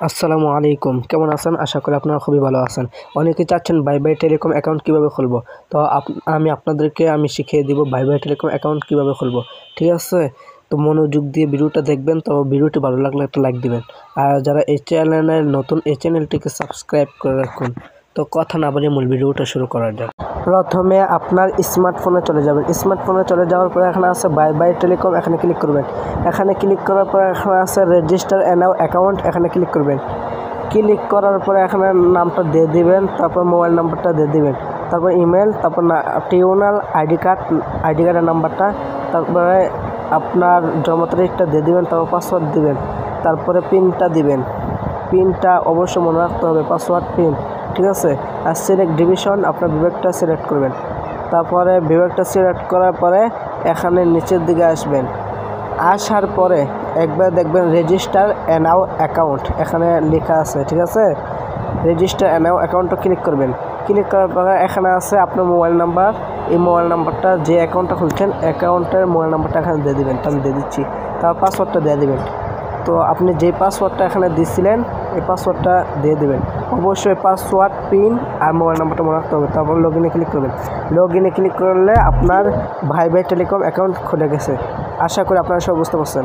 আসসালামু আলাইকুম, কেমন আছেন? আশা করি আপনারা খুবই ভালো আছেন। অনেকেই চাচ্ছেন বাই বাই টেলিকম অ্যাকাউন্ট কীভাবে খুলব। তো আমি আপনাদেরকে শিখিয়ে দিব বাই বাই টেলিকম অ্যাকাউন্ট কীভাবে খুলব। ঠিক আছে? তো মনোযোগ দিয়ে ভিডিওটা দেখবেন। তো ভিডিওটি ভালো লাগলে একটা লাইক দিবেন। আর যারা এই চ্যানেলে নতুন, এই চ্যানেলটিকে সাবস্ক্রাইব করে রাখুন। তো কথা না বলে মূল ভিডিওটা শুরু করা যাক। প্রথমে আপনার স্মার্টফোনে চলে যাবেন। স্মার্টফোনে চলে যাওয়ার পরে এখানে আছে বাই বাই টেলিকম, এখানে ক্লিক করবেন। এখানে ক্লিক করার পরে এখানে আছে রেজিস্টার নাও অ্যাকাউন্ট, এখানে ক্লিক করবেন। ক্লিক করার পরে এখানে নামটা দিয়ে দিবেন, তারপর মোবাইল নাম্বারটা দিয়ে দিবেন, তারপর ইমেল, তারপর টিউনাল আইডি কার্ডের নাম্বারটা, তারপরে আপনার জন্ম তারিখটা দিয়ে দিবেন, তারপর পাসওয়ার্ড দিবেন, তারপরে পিনটা দিবেন। পিনটা অবশ্যই মনে রাখতে হবে, পাসওয়ার্ড পিন। ঠিক আছে? আর সিলেক্ট ডিভিশন, আপনার বিভাগটা সিলেক্ট করবেন। তারপরে বিভাগটা সিলেক্ট করার পরে এখানে নিচের দিকে আসবেন। আসার পরে একবার দেখবেন রেজিস্টার নাও অ্যাকাউন্ট এখানে লেখা আছে। ঠিক আছে? রেজিস্টার নাও অ্যাকাউন্টটা ক্লিক করবেন। ক্লিক করার পরে এখানে আছে আপনার মোবাইল নাম্বার। এই মোবাইল নাম্বারটা, যে অ্যাকাউন্টটা খুলছেন অ্যাকাউন্টের মোবাইল নাম্বারটা এখানে দিয়ে দেবেন। আমি দিয়ে দিচ্ছি। তারপর পাসওয়ার্ডটা দিয়ে দেবেন। তো আপনি যে পাসওয়ার্ডটা এখানে দিয়েছিলেন এই পাসওয়ার্ডটা দিয়ে দেবেন। অবশ্যই পাসওয়ার্ড, পিন আর মোবাইল নাম্বারটা মনে রাখতে হবে। তারপর লগ ইনে ক্লিক করবেন। লগ ইনে ক্লিক করলে আপনার বাই বাই টেলিকম অ্যাকাউন্ট খুলে গেছে। আশা করি আপনারা সব বুঝতে পারছেন।